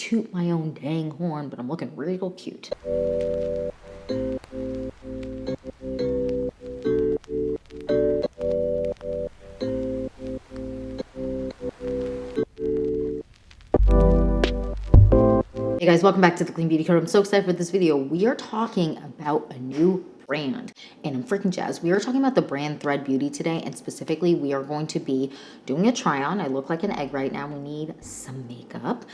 toot my own dang horn, but I'm looking real cute. Hey guys, welcome back to the Clean Beauty Code. I'm so excited for this video. We are talking about a new brand and I'm freaking jazzed. We are talking about the brand Thread Beauty today, and specifically we are going to be doing a try on. I look like an egg right now. We need some makeup.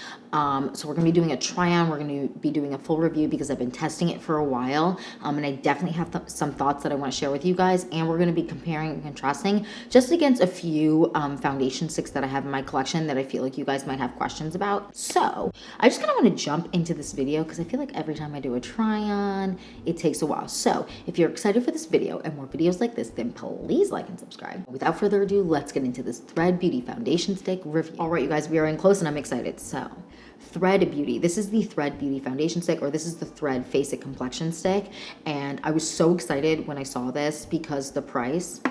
So we're gonna be doing a try on. We're gonna be doing a full review because I've been testing it for a while. And I definitely have some thoughts that I wanna share with you guys. And we're gonna be comparing and contrasting just against a few foundation sticks that I have in my collection that I feel like you guys might have questions about. So I just kind of want to jump into this video because I feel like every time I do a try on, it takes a while. So if you're excited for this video and more videos like this, then please like and subscribe. Without further ado, let's get into this Thread Beauty foundation stick review. All right, you guys, we are in close and I'm excited. So Thread Beauty, this is the Thread Beauty foundation stick, or this is the Thread Face It complexion stick. And I was so excited when I saw this because the price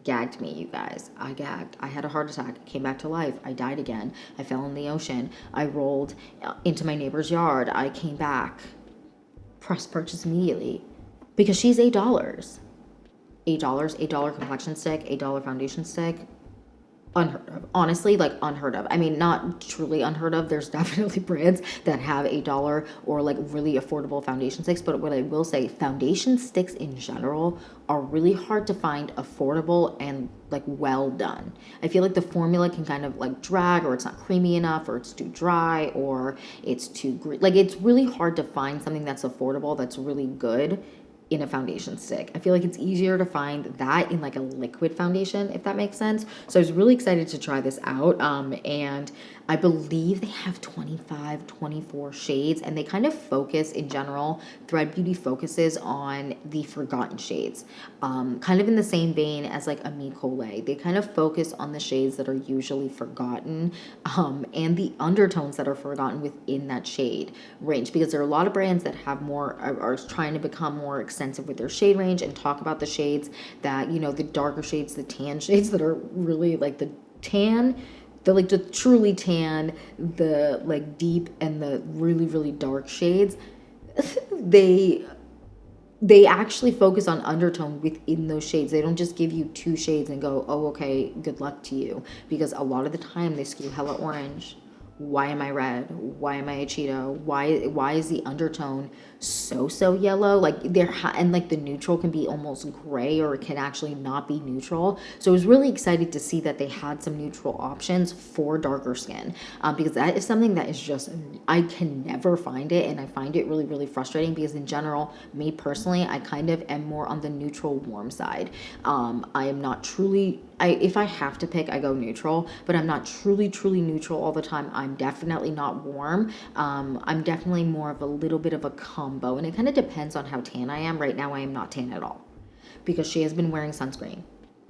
gagged me, you guys. I gagged. I had a heart attack, came back to life. I died again. I fell in the ocean. I rolled into my neighbor's yard. I came back. Press purchase immediately because she's $8. $8 complexion stick, $8 foundation stick. Unheard of. Honestly, like unheard of. I mean, not truly unheard of. There's definitely brands that have $8 or like really affordable foundation sticks. But what I will say, foundation sticks in general are really hard to find affordable and like well done. I feel like the formula can kind of like drag, or it's not creamy enough, or it's too dry, or it's too green. Like it's really hard to find something that's affordable that's really good in a foundation stick. I feel like it's easier to find that in like a liquid foundation, if that makes sense. So I was really excited to try this out. And I believe they have 25, 24 shades, and they kind of focus in general. Thread Beauty focuses on the forgotten shades, kind of in the same vein as like a Mi Collet. They kind of focus on the shades that are usually forgotten, and the undertones that are forgotten within that shade range, because there are a lot of brands that have more, are trying to become more extensive with their shade range and talk about the shades that, you know, the darker shades, the tan shades that are really like the tan, the like the truly tan, the like deep, and the really, really dark shades. they actually focus on undertone within those shades. They don't just give you two shades and go, oh, okay, good luck to you. Because a lot of the time they skew hella orange. Why am I red? Why am I a Cheeto? Why is the undertone so yellow? Like and like the neutral can be almost gray, or it can actually not be neutral. So I was really excited to see that they had some neutral options for darker skin, because that is something that is just, I can never find it, and I find it really, really frustrating because in general, me personally, I kind of am more on the neutral warm side. I am not truly, if I have to pick, I go neutral, but I'm not truly neutral all the time. I'm definitely not warm. I'm definitely more of a little bit of a combo, and it kind of depends on how tan I am. Right now I am not tan at all because she has been wearing sunscreen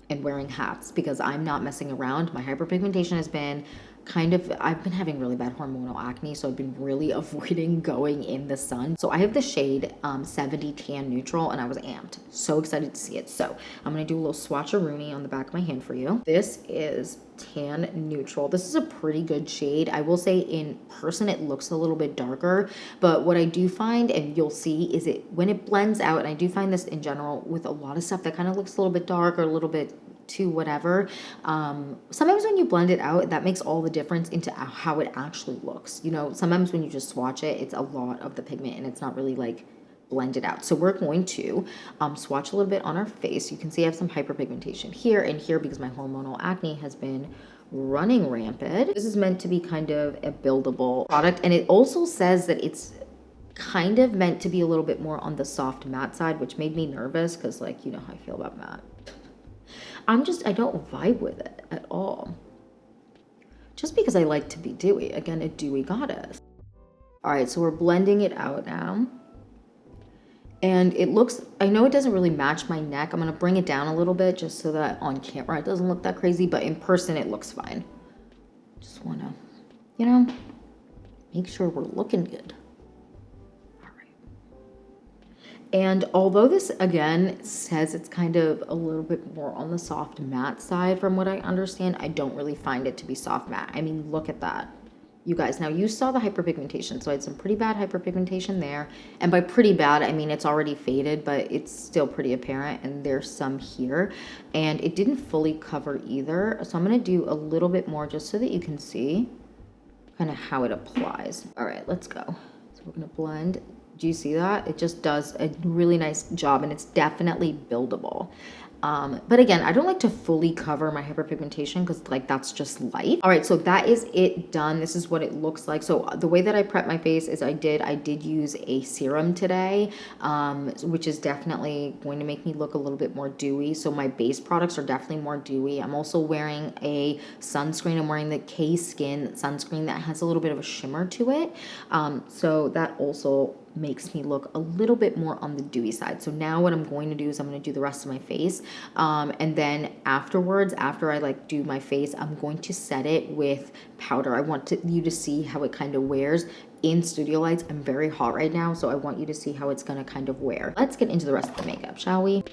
and wearing hats because I'm not messing around. My hyperpigmentation has been kind of, I've been having really bad hormonal acne, so I've been really avoiding going in the sun. So I have the shade 70 Tan Neutral, and I was amped. So excited to see it. So I'm gonna do a little swatch-a-rooney on the back of my hand for you. This is Tan Neutral. This is a pretty good shade. I will say in person it looks a little bit darker, but what I do find, and you'll see, is it when it blends out, and I do find this in general with a lot of stuff that kind of looks a little bit dark or a little bit to whatever, sometimes when you blend it out, that makes all the difference into how it actually looks. You know, sometimes when you just swatch it, it's a lot of the pigment and it's not really like blended out. So we're going to swatch a little bit on our face. You can see I have some hyperpigmentation here and here because my hormonal acne has been running rampant. This is meant to be kind of a buildable product, and it also says that it's kind of meant to be a little bit more on the soft matte side, which made me nervous because, like, you know how I feel about matte. I don't vibe with it at all. Just because I like to be dewy. Again, a dewy goddess. All right, so we're blending it out now. And it looks, I know it doesn't really match my neck. I'm gonna bring it down a little bit just so that on camera it doesn't look that crazy, but in person it looks fine. Just wanna, you know, make sure we're looking good. And although this, again, says it's kind of a little bit more on the soft matte side, from what I understand, I don't really find it to be soft matte. I mean, look at that. you guys. Now you saw the hyperpigmentation, so I had some pretty bad hyperpigmentation there. And by pretty bad, I mean it's already faded, but it's still pretty apparent, and there's some here. And it didn't fully cover either, so I'm gonna do a little bit more just so that you can see kind of how it applies. All right, let's go. So we're gonna blend. Do you see that? It just does a really nice job, and it's definitely buildable. But again, I don't like to fully cover my hyperpigmentation because like that's just light. All right, so that is it done. This is what it looks like. So the way that I prep my face is I did use a serum today, which is definitely going to make me look a little bit more dewy. So my base products are definitely more dewy. I'm also wearing a sunscreen. I'm wearing the K Skin sunscreen that has a little bit of a shimmer to it. So that also makes me look a little bit more on the dewy side. So now what I'm going to do is I'm going to do the rest of my face. And then afterwards, after I like do my face, I'm going to set it with powder. I want you to see how it kind of wears in studio lights. I'm very hot right now, so I want you to see how it's going to kind of wear. Let's get into the rest of the makeup, shall we?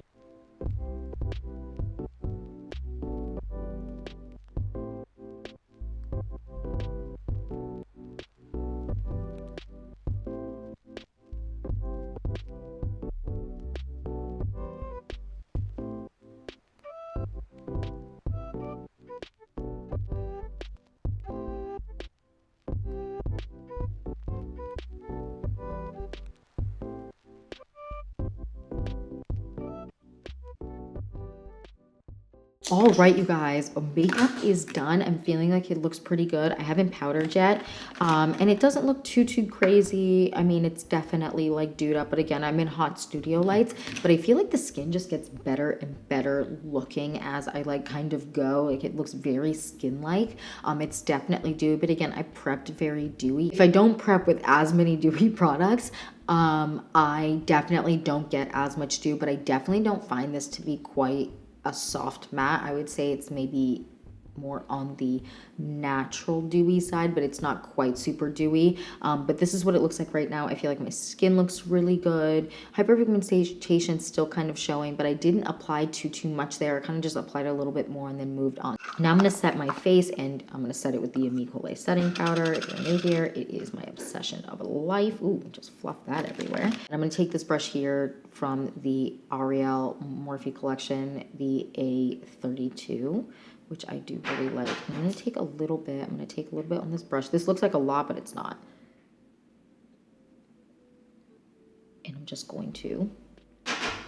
All right, you guys, makeup is done. I'm feeling like it looks pretty good. I haven't powdered yet, and it doesn't look too crazy. I mean, it's definitely like dewed up, but again, I'm in hot studio lights, but I feel like the skin just gets better and better looking as I like kind of go. Like it looks very skin-like. It's definitely dewy, but again, I prepped very dewy. If I don't prep with as many dewy products, I definitely don't get as much dew, but I definitely don't find this to be quite a soft matte. I would say it's maybe more on the natural dewy side, but it's not quite super dewy. But this is what it looks like right now. I feel like my skin looks really good. Hyperpigmentation still kind of showing, but I didn't apply too much there. I kind of just applied a little bit more and then moved on. Now I'm going to set my face, and I'm going to set it with the Amicole setting powder. If you're new here, it is my obsession of life. Ooh, just fluff that everywhere. And I'm going to take this brush here from the L'Oreal Morphe collection, the A32, which I do really like. I'm going to take a little bit. I'm going to take a little bit on this brush. This looks like a lot, but it's not. And I'm just going to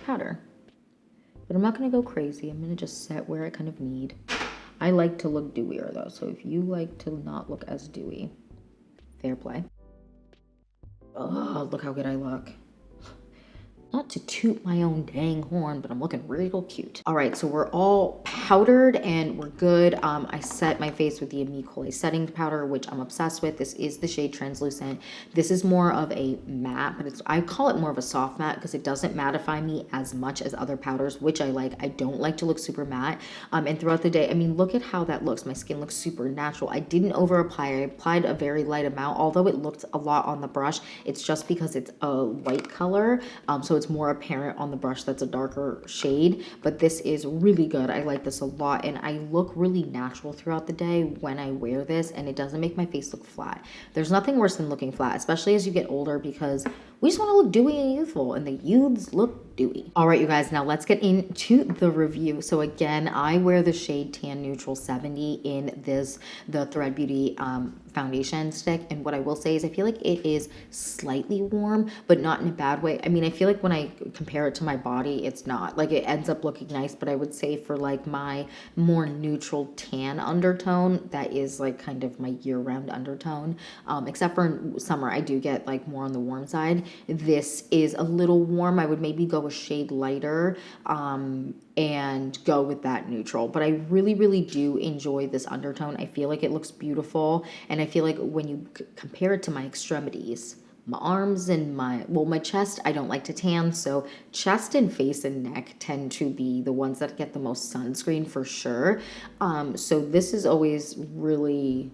powder. But I'm not going to go crazy. I'm going to just set where I kind of need. I like to look dewier though, so if you like to not look as dewy, fair play. Oh, look how good I look. Not to toot my own dang horn, but I'm looking real cute. All right, so we're all powdered and we're good. I set my face with the Amicole setting powder, which I'm obsessed with. This is the shade Translucent. This is more of a matte, but I call it more of a soft matte because it doesn't mattify me as much as other powders, which I like. I don't like to look super matte. And throughout the day, I mean, look at how that looks. My skin looks super natural. I didn't over apply. I applied a very light amount, although it looked a lot on the brush. It's just because it's a white color, so it's more apparent on the brush that's a darker shade, but this is really good. I like this a lot, and I look really natural throughout the day when I wear this, and it doesn't make my face look flat. There's nothing worse than looking flat, especially as you get older, because we just want to look dewy and youthful, and the youths look dewy. All right, you guys, now let's get into the review. So again, I wear the shade Tan Neutral 70 in the Thread Beauty foundation stick, and what I will say is I feel like it is slightly warm, but not in a bad way. I mean, I feel like when I compare it to my body, it's not. Like, it ends up looking nice, but I would say for like my more neutral tan undertone, that is like kind of my year-round undertone, except for in summer, I do get like more on the warm side. This is a little warm. I would maybe go a shade lighter and go with that neutral, but I really do enjoy this undertone. I feel like it looks beautiful, and I feel like when you compare it to my extremities, my arms and my chest, I don't like to tan, so chest and face and neck tend to be the ones that get the most sunscreen for sure. So this is always really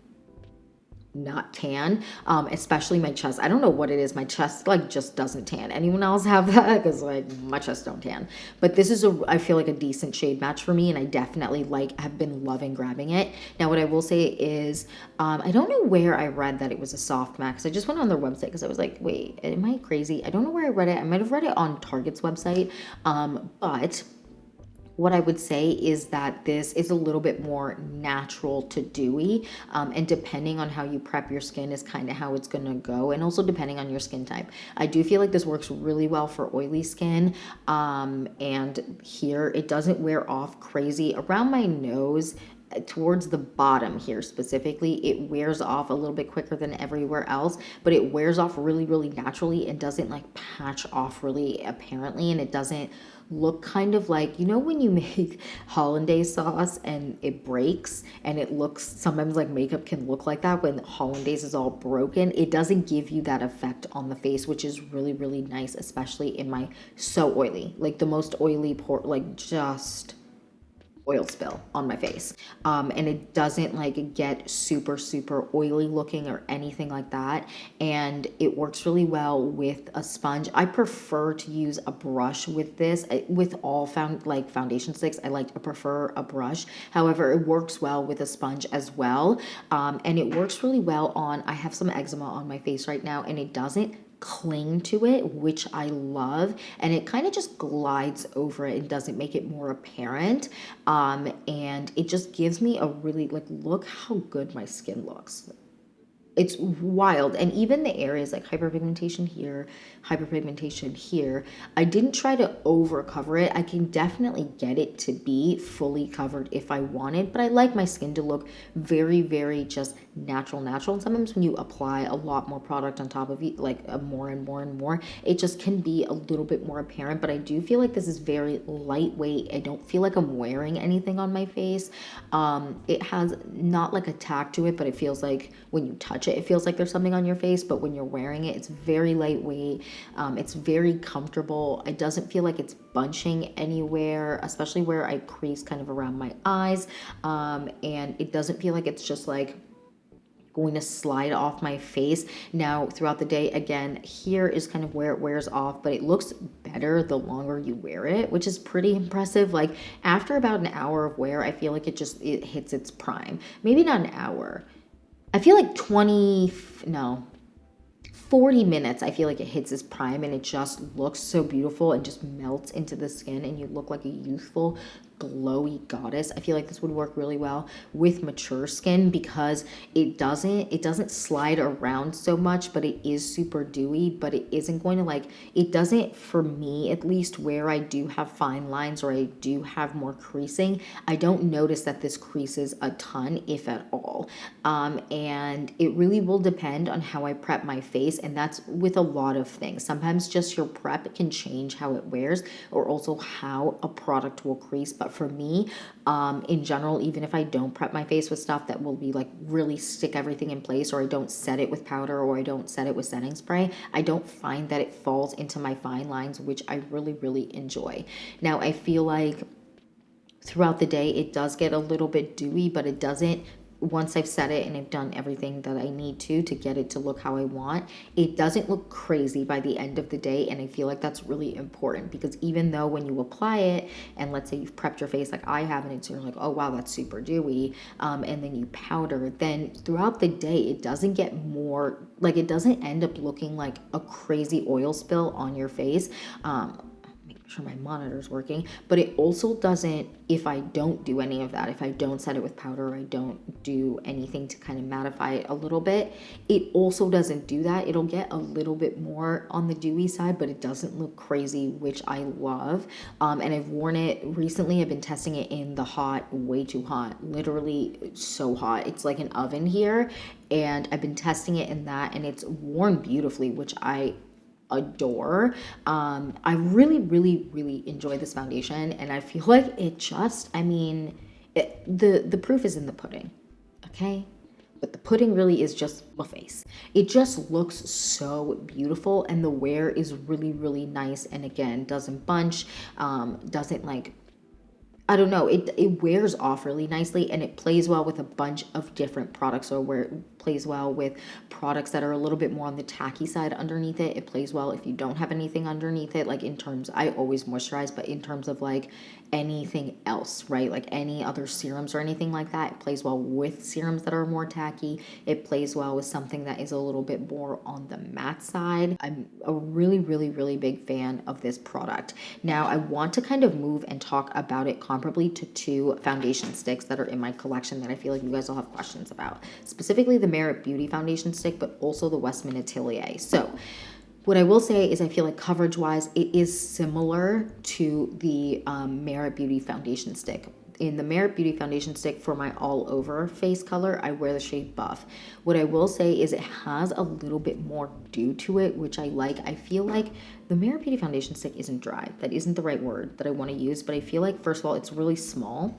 not tan, especially my chest. I don't know what it is. My chest like just doesn't tan. Anyone else have that? Because like my chest don't tan. But this is I feel like a decent shade match for me, and I definitely like have been loving grabbing it. Now, what I will say is, I don't know where I read that it was a soft matte. 'Cause I just went on their website because I was like, wait, am I crazy? I don't know where I read it. I might have read it on Target's website, but what I would say is that this is a little bit more natural to dewy, and depending on how you prep your skin is kind of how it's going to go, and also depending on your skin type. I do feel like this works really well for oily skin, and here it doesn't wear off crazy around my nose. Towards the bottom here specifically, it wears off a little bit quicker than everywhere else, but it wears off really, really naturally and doesn't like patch off really apparently, and it doesn't look kind of like, you know, when you make hollandaise sauce and it breaks and it looks sometimes like makeup can look like that when hollandaise is all broken. It doesn't give you that effect on the face, which is really, really nice, especially in my so oily, like the most oily port, like just oil spill on my face, and it doesn't like get super super oily looking or anything like that, and it works really well with a sponge. I prefer to use a brush with this. With all foundation sticks, I prefer a brush. However, it works well with a sponge as well, and it works really well on, I have some eczema on my face right now, and it doesn't cling to it, which I love, and it kind of just glides over it and doesn't make it more apparent, and it just gives me a really, like, look how good my skin looks. It's wild. And even the areas like hyperpigmentation here, I didn't try to over cover it. I can definitely get it to be fully covered if I wanted, but I like my skin to look very, very just natural. And sometimes when you apply a lot more product on top of it, like more and more and more, it just can be a little bit more apparent. But I do feel like this is very lightweight. I don't feel like I'm wearing anything on my face. It has not like a tack to it, but it feels like when you touch it feels like there's something on your face, but when you're wearing it, it's very lightweight. It's very comfortable. It doesn't feel like it's bunching anywhere, especially where I crease kind of around my eyes, and it doesn't feel like it's just like going to slide off my face. Now, throughout the day, again, here is kind of where it wears off, but it looks better the longer you wear it, which is pretty impressive. Like after about an hour of wear, I feel like it hits its prime. Maybe not an hour. I feel like 40 minutes, I feel like it hits its prime, and it just looks so beautiful and just melts into the skin, and you look like a youthful, glowy goddess. I feel like this would work really well with mature skin because it doesn't slide around so much, but it is super dewy, but it isn't going to it doesn't, for me at least, where I do have fine lines or I do have more creasing, I don't notice that this creases a ton, if at all. And it really will depend on how I prep my face, and that's with a lot of things. Sometimes just your prep can change how it wears, or also how a product will crease. But for me, in general, even if I don't prep my face with stuff that will be like really stick everything in place, or I don't set it with powder, or I don't set it with setting spray, I don't find that it falls into my fine lines, which I really, really enjoy. Now, I feel like throughout the day, it does get a little bit dewy, but it doesn't, once I've set it and I've done everything that I need to get it to look how I want, it doesn't look crazy by the end of the day. And I feel like that's really important, because even though when you apply it, and let's say you've prepped your face like I have, and it's, you're like, oh wow, that's super dewy, and then you powder, then throughout the day it doesn't get more, like it doesn't end up looking like a crazy oil spill on your face. Sure my monitor's working, but it also doesn't, if I don't do any of that, if I don't set it with powder, or I don't do anything to kind of mattify it a little bit, it also doesn't do that. It'll get a little bit more on the dewy side, but it doesn't look crazy, which I love. And I've worn it recently. I've been testing it in the hot, way too hot, literally so hot. It's like an oven here, and I've been testing it in that, and it's worn beautifully, which I adore. I really, really, really enjoy this foundation, and I feel like it just, I mean, the proof is in the pudding, okay? But the pudding really is just my face. It just looks so beautiful, and the wear is really, really nice, and again, doesn't bunch, doesn't like, I don't know, it wears off really nicely, and it plays well with a bunch of different products, or where it plays well with products that are a little bit more on the tacky side underneath it. It plays well if you don't have anything underneath it, like in terms, I always moisturize, but in terms of like anything else, right? Like any other serums or anything like that, it plays well with serums that are more tacky. It plays well with something that is a little bit more on the matte side. I'm a really, really, really big fan of this product. Now, I want to kind of move and talk about it comparably to two foundation sticks that are in my collection that I feel like you guys will have questions about. Specifically the Merit Beauty foundation stick, but also the Westman Atelier. So what I will say is I feel like coverage wise, it is similar to the Merit Beauty foundation stick. In the Merit Beauty foundation stick for my all over face color, I wear the shade Buff. What I will say is it has a little bit more dew to it, which I like. I feel like the Merit Beauty foundation stick isn't dry. That isn't the right word that I want to use, but I feel like, first of all, it's really small.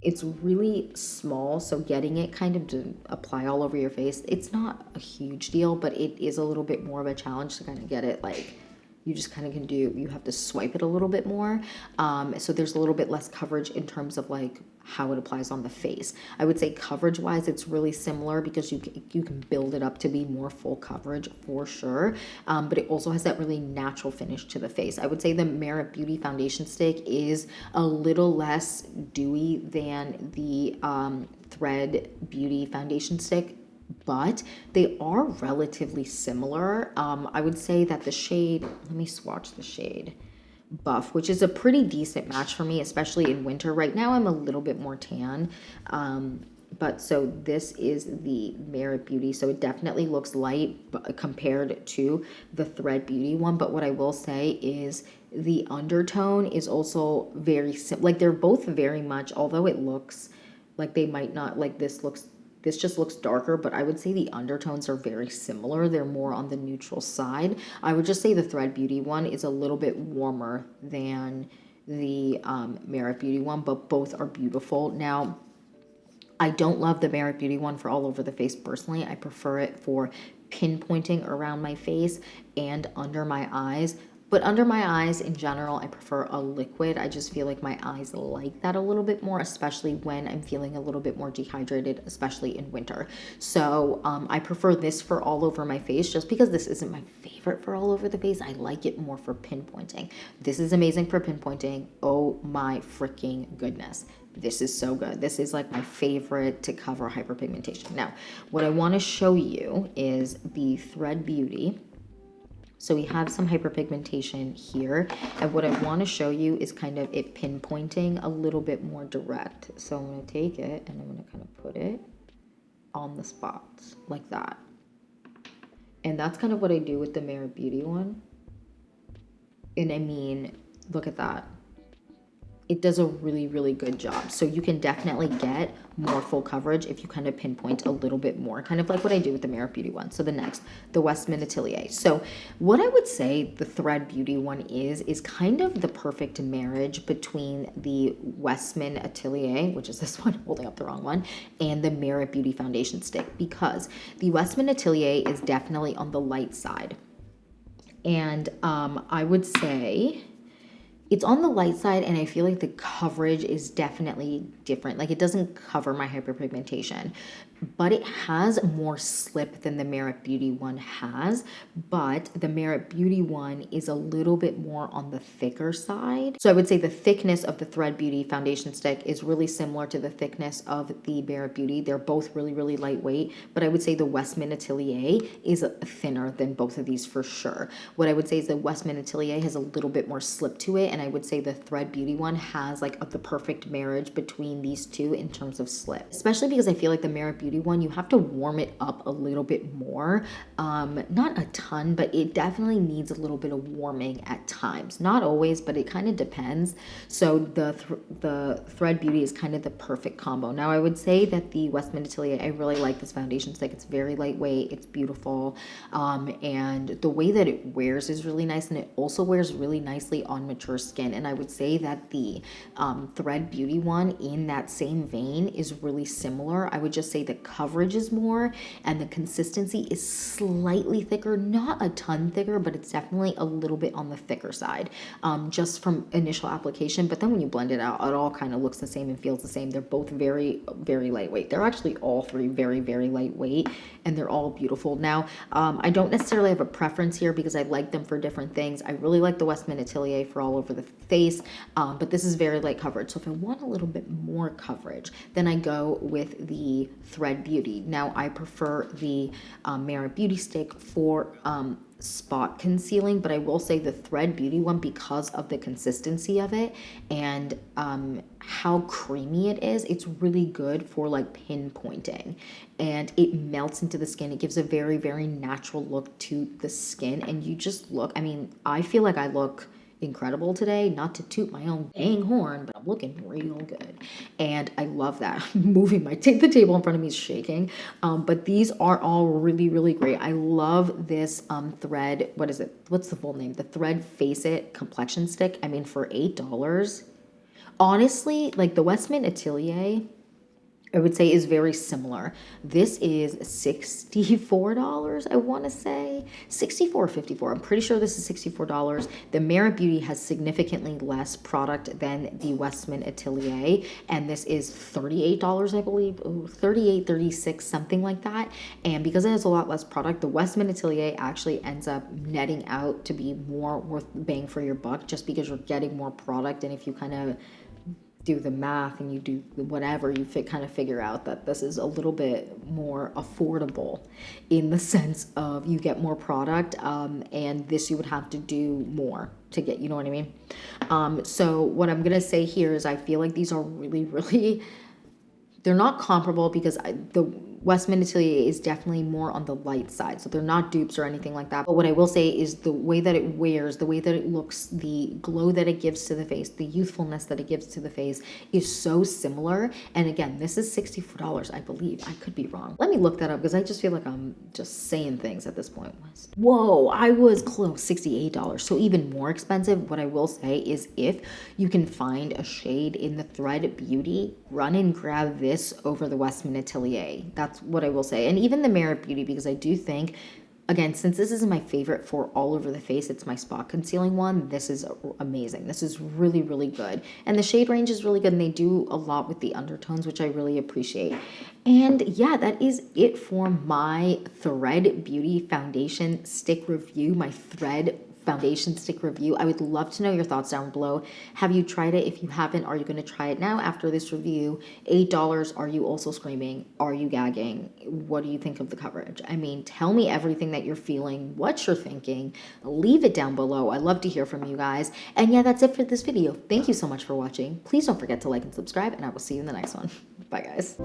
It's really small, so getting it kind of to apply all over your face, it's not a huge deal, but it is a little bit more of a challenge to kind of get it, like, you just kind of can do, you have to swipe it a little bit more. So there's a little bit less coverage in terms of like how it applies on the face. I would say coverage wise, it's really similar because you can build it up to be more full coverage for sure. But it also has that really natural finish to the face. I would say the Merit Beauty foundation stick is a little less dewy than the Thread Beauty foundation stick, but they are relatively similar. I would say that the shade, let me swatch the shade Buff, which is a pretty decent match for me, especially in winter. Right now I'm a little bit more tan. But so this is the Merit Beauty. So it definitely looks light compared to the Thread Beauty one. But what I will say is the undertone is also very like they're both very much, although it looks like they might not, like this just looks darker, but I would say the undertones are very similar. They're more on the neutral side. I would just say the Thread Beauty one is a little bit warmer than the Merit Beauty one, but both are beautiful. Now, I don't love the Merit Beauty one for all over the face personally. I prefer it for pinpointing around my face and under my eyes. But under my eyes in general, I prefer a liquid. I just feel like my eyes like that a little bit more, especially when I'm feeling a little bit more dehydrated, especially in winter. So I prefer this for all over my face just because this isn't my favorite for all over the face. I like it more for pinpointing. This is amazing for pinpointing. Oh my freaking goodness. This is so good. This is like my favorite to cover hyperpigmentation. Now, what I want to show you is the Thread Beauty. So we have some hyperpigmentation here, and what I want to show you is kind of it pinpointing a little bit more direct. So I'm going to take it and I'm going to kind of put it on the spots like that. And that's kind of what I do with the Merit Beauty one. And I mean, look at that. It does a really, really good job. So you can definitely get more full coverage if you kind of pinpoint a little bit more, kind of like what I do with the Merit Beauty one. So the next, the Westman Atelier. So what I would say the Thread Beauty one is kind of the perfect marriage between the Westman Atelier, which is this one, holding up the wrong one, and the Merit Beauty foundation stick, because the Westman Atelier is definitely on the light side. And I would say it's on the light side, and I feel like the coverage is definitely different. Like, it doesn't cover my hyperpigmentation, but it has more slip than the Merit Beauty one has. But the Merit Beauty one is a little bit more on the thicker side. So I would say the thickness of the Thread Beauty foundation stick is really similar to the thickness of the Merit Beauty. They're both really, really lightweight, but I would say the Westman Atelier is thinner than both of these for sure. What I would say is the Westman Atelier has a little bit more slip to it, and I would say the Thread Beauty one has like the perfect marriage between these two in terms of slip, especially because I feel like the Merit Beauty one, you have to warm it up a little bit more. Not a ton, but it definitely needs a little bit of warming at times. Not always, but it kind of depends. So the Thread Beauty is kind of the perfect combo. Now, I would say that the Westman Atelier, I really like this foundation stick. It's very lightweight, it's beautiful, and the way that it wears is really nice, and it also wears really nicely on mature skin. And I would say that the Thread Beauty one in that same vein is really similar. I would just say the coverage is more and the consistency is slightly thicker, not a ton thicker, but it's definitely a little bit on the thicker side, just from initial application. But then when you blend it out, it all kind of looks the same and feels the same. They're both very, very lightweight. They're actually all three very, very lightweight, and they're all beautiful. Now, I don't necessarily have a preference here because I like them for different things. I really like the Westman Atelier for all over the face, but this is very light coverage. So if I want a little bit more coverage, then I go with the Thread Beauty. Now, I prefer the Merit Beauty Stick for spot concealing, but I will say the Thread Beauty one, because of the consistency of it and how creamy it is, it's really good for like pinpointing, and it melts into the skin. It gives a very, very natural look to the skin, and you just look, I mean, I feel like I look incredible today, not to toot my own dang horn, but I'm looking real good, and I love that. Moving the table in front of me is shaking, but these are all really, really great. I love this Thread, what is it, what's the full name, the Thread Face It complexion stick. I mean, for $8, honestly, like the Westman Atelier, I would say, is very similar. This is $64, I want to say. 64 or 54. I'm pretty sure this is $64. The Merit Beauty has significantly less product than the Westman Atelier, and this is $38, I believe. Ooh, 38, 36, something like that. And because it has a lot less product, the Westman Atelier actually ends up netting out to be more worth bang for your buck, just because you're getting more product. And if you kind of do the math and you do whatever, you kind of figure out that this is a little bit more affordable in the sense of you get more product, and this you would have to do more to get, you know what I mean? So what I'm gonna say here is I feel like these are really, really, they're not comparable because the Westman Atelier is definitely more on the light side. So they're not dupes or anything like that. But what I will say is the way that it wears, the way that it looks, the glow that it gives to the face, the youthfulness that it gives to the face is so similar. And again, this is $64, I believe. I could be wrong. Let me look that up because I just feel like I'm just saying things at this point. Whoa, I was close, $68. So even more expensive. What I will say is if you can find a shade in the Thread Beauty, run and grab this over the Westman Atelier. That's what I will say. And even the Merit Beauty, because I do think, again, since this is my favorite for all over the face, it's my spot concealing one, this is amazing. This is really, really good. And the shade range is really good, and they do a lot with the undertones, which I really appreciate. And yeah, that is it for my Thread Beauty foundation stick review, my Thread foundation stick review. I would love to know your thoughts down below. Have you tried it? If you haven't, are you going to try it now after this review? $8, are you also screaming? Are you gagging? What do you think of the coverage? I mean, tell me everything that you're feeling, what you're thinking. Leave it down below. I love to hear from you guys. And yeah, that's it for this video. Thank you so much for watching. Please don't forget to like and subscribe, and I will see you in the next one. Bye, guys.